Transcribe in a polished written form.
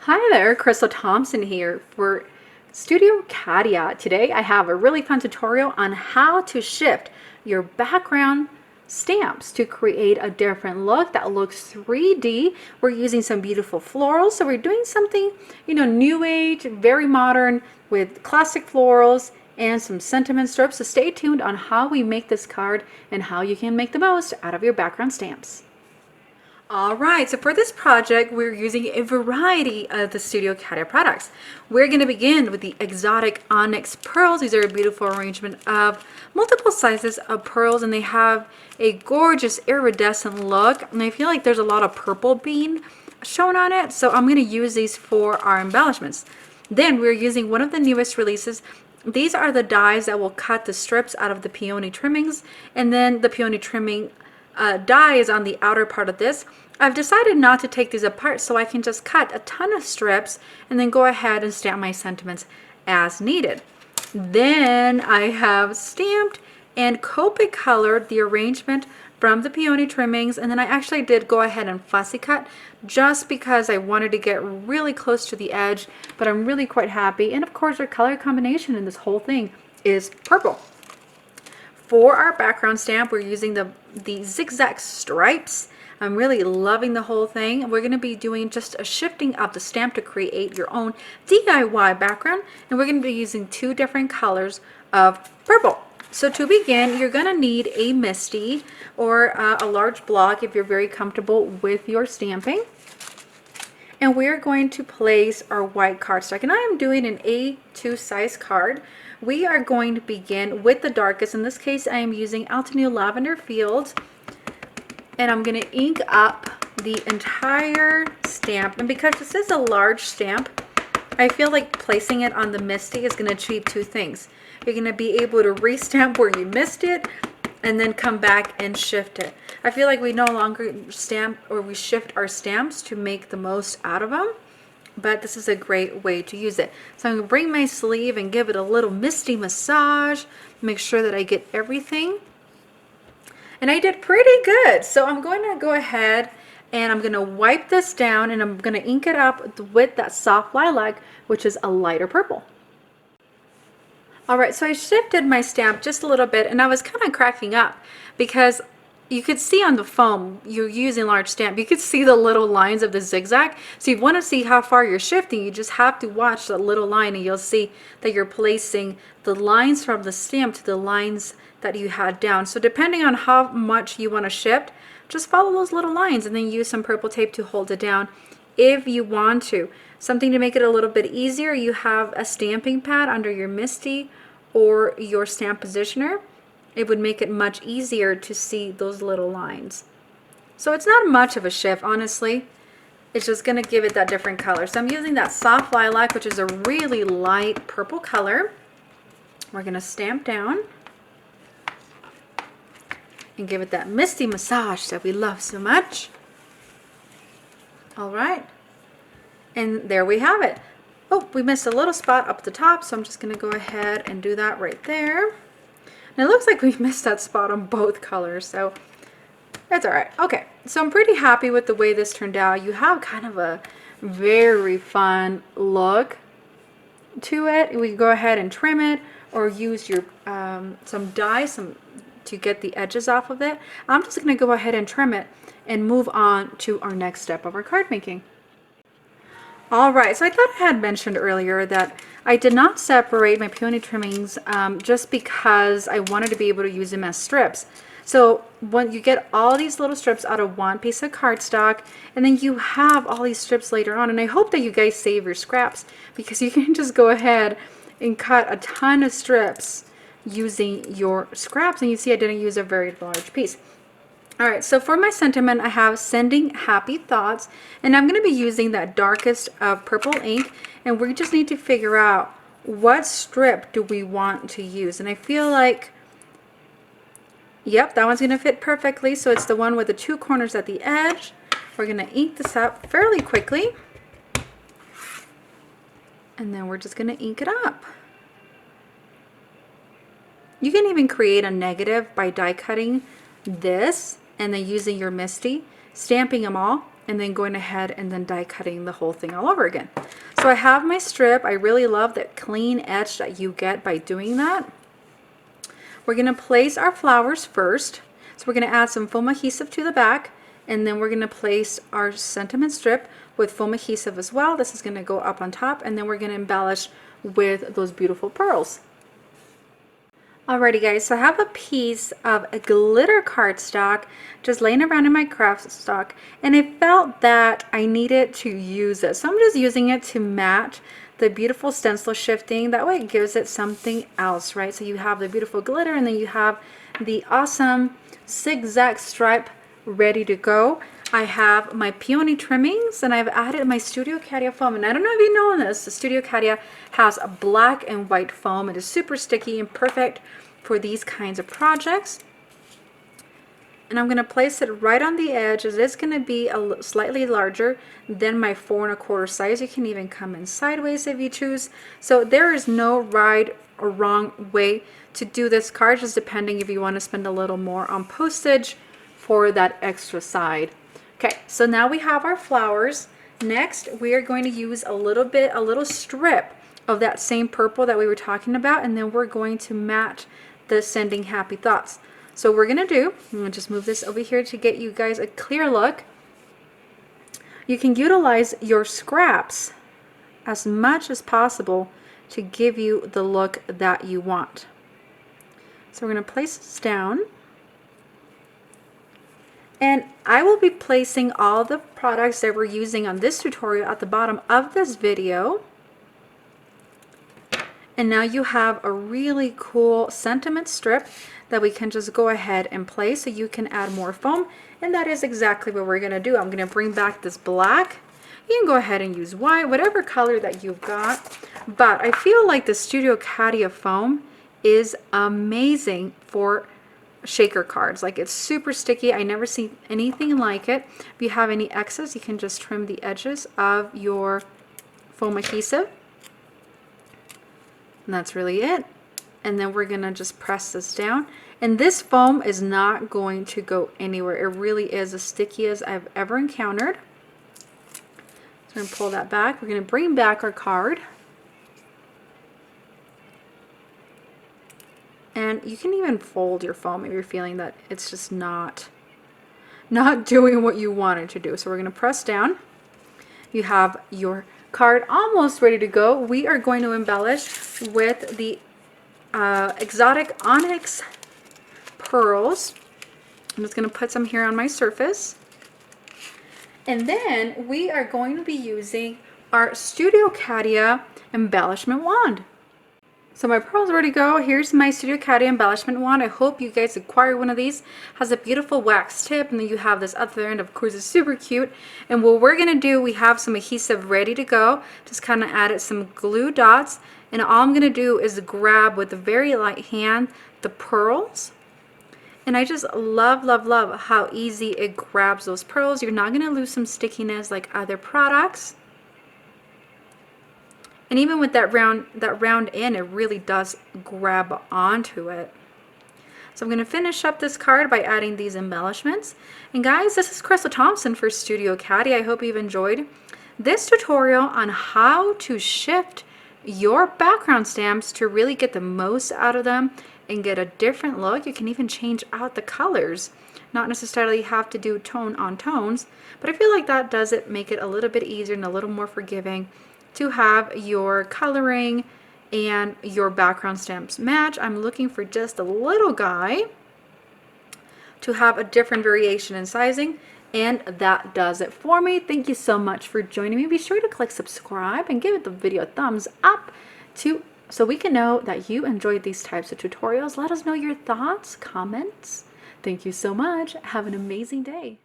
Hi there, Crystal Thompson here for Studio Cadia. Today I have a really fun tutorial on how to shift your background stamps to create a different look that looks 3D. We're using some beautiful florals, so we're doing something, new age, very modern with classic florals and some sentiment strips. So stay tuned on how we make this card and how you can make the most out of your background stamps. All right, so for this project, we're using a variety of the Studio Cadia products. We're going to begin with the exotic onyx pearls. These are a beautiful arrangement of multiple sizes of pearls, and they have a gorgeous iridescent look. And I feel like there's a lot of purple bean shown on it, so I'm going to use these for our embellishments. Then we're using one of the newest releases. These are the dies that will cut the strips out of the peony trimmings, and then the peony trimming die is on the outer part of this. I've decided not to take these apart so I can just cut a ton of strips and then go ahead and stamp my sentiments as needed. Then I have stamped and Copic colored the arrangement from the peony trimmings, and then I actually did go ahead and fussy cut just because I wanted to get really close to the edge, but I'm really quite happy. And of course our color combination in this whole thing is purple. For our background stamp, we're using the zigzag stripes. I'm really loving the whole thing. We're going to be doing just a shifting of the stamp to create your own DIY background, and we're going to be using two different colors of purple. So to begin, you're going to need a Misty or a large block if you're very comfortable with your stamping. And we're going to place our white cardstock, and I am doing an A2 size card. We are going to begin with the darkest. In this case, I am using Altenil Lavender Fields, and I'm going to ink up the entire stamp. And because this is a large stamp, I feel like placing it on the Misty is going to achieve two things. You're going to be able to restamp where you missed it and then come back and shift it. I feel like we no longer stamp or we shift our stamps to make the most out of them, but this is a great way to use it. So I'm going to bring my sleeve and give it a little misty massage, make sure that I get everything. And I did pretty good. So I'm going to go ahead and I'm going to wipe this down, and I'm going to ink it up with that soft lilac, which is a lighter purple. All right, so I shifted my stamp just a little bit, and I was kind of cracking up because you could see on the foam, you're using large stamp, you could see the little lines of the zigzag. So you want to see how far you're shifting, you just have to watch the little line, and you'll see that you're placing the lines from the stamp to the lines that you had down. So depending on how much you want to shift, just follow those little lines and then use some purple tape to hold it down if you want to. Something to make it a little bit easier, you have a stamping pad under your Misty or your stamp positioner. It would make it much easier to see those little lines. So it's not much of a shift, honestly. It's just going to give it that different color. So I'm using that soft lilac, which is a really light purple color. We're going to stamp down and give it that misty massage that we love so much. All right. And there we have it. Oh, we missed a little spot up the top, so I'm just going to go ahead and do that right there. And it looks like we missed that spot on both colors, so that's all right. Okay, so I'm pretty happy with the way this turned out. You have kind of a very fun look to it. We can go ahead and trim it or use your some dye to get the edges off of it. I'm just going to go ahead and trim it and move on to our next step of our card making. All right, so I thought I had mentioned earlier that I did not separate my peony trimmings just because I wanted to be able to use them as strips. So when you get all these little strips out of one piece of cardstock, and then you have all these strips later on, and I hope that you guys save your scraps because you can just go ahead and cut a ton of strips using your scraps, and you see I didn't use a very large piece. All right, so for my sentiment, I have sending happy thoughts, and I'm going to be using that darkest of purple ink, and we just need to figure out what strip do we want to use. And I feel like, yep, that one's going to fit perfectly. So it's the one with the two corners at the edge. We're going to ink this up fairly quickly, and then we're just going to ink it up. You can even create a negative by die cutting this and then using your Misty, stamping them all, and then going ahead and then die cutting the whole thing all over again. So I have my strip. I really love that clean edge that you get by doing that. We're going to place our flowers first. So we're going to add some foam adhesive to the back, and then we're going to place our sentiment strip with foam adhesive as well. This is going to go up on top, and then we're going to embellish with those beautiful pearls. Alrighty guys, so I have a piece of a glitter cardstock just laying around in my craft stock, and I felt that I needed to use it. So I'm just using it to match the beautiful stencil shifting. That way it gives it something else, right? So you have the beautiful glitter, and then you have the awesome zigzag stripe ready to go. I have my Peony Trimmings, and I've added my Studio Cadia foam. And I don't know if you know this, the Studio Cadia has a black and white foam. It is super sticky and perfect for these kinds of projects. And I'm going to place it right on the edge. It is going to be slightly larger than my 4 1/4 size. You can even come in sideways if you choose. So there is no right or wrong way to do this card, just depending if you want to spend a little more on postage for that extra side. Okay, so now we have our flowers. Next, we are going to use a little strip of that same purple that we were talking about, and then we're going to match the sending happy thoughts. So what we're going to do, I'm going to just move this over here to get you guys a clear look. You can utilize your scraps as much as possible to give you the look that you want. So we're going to place this down. And I will be placing all the products that we're using on this tutorial at the bottom of this video. And now you have a really cool sentiment strip that we can just go ahead and place, so you can add more foam. And that is exactly what we're going to do. I'm going to bring back this black. You can go ahead and use white, whatever color that you've got. But I feel like the Studio Cadia foam is amazing for shaker cards. Like, it's super sticky. I never seen anything like it. If you have any excess, you can just trim the edges of your foam adhesive. And that's really it. And then we're gonna just press this down. And this foam is not going to go anywhere. It really is as sticky as I've ever encountered. So I'm gonna pull that back. We're gonna bring back our card. And you can even fold your foam if you're feeling that it's just not doing what you want it to do. So we're going to press down. You have your card almost ready to go. We are going to embellish with the exotic onyx pearls. I'm just going to put some here on my surface. And then we are going to be using our Studio Cadia embellishment wand. So my pearls are ready to go. Here's my Studio Cadia embellishment wand. I hope you guys acquire one of these. It has a beautiful wax tip, and then you have this other end. Of course, it's super cute. And what we're going to do, we have some adhesive ready to go. Just kind of added some glue dots. And all I'm going to do is grab with a very light hand the pearls. And I just love, love, love how easy it grabs those pearls. You're not going to lose some stickiness like other products. And even with that round end, it really does grab onto it. So I'm going to finish up this card by adding these embellishments. And guys, this is Crystal Thompson for Studio Cadia. I hope you've enjoyed this tutorial on how to shift your background stamps to really get the most out of them and get a different look. You can even change out the colors. Not necessarily have to do tone on tones, but I feel like that does it, make it a little bit easier and a little more forgiving to have your coloring and your background stamps match. I'm looking for just a little guy to have a different variation in sizing, and that does it for me. Thank you so much for joining me. Be sure to click subscribe and give the video a thumbs up so we can know that you enjoyed these types of tutorials. Let us know your thoughts, comments. Thank you so much. Have an amazing day.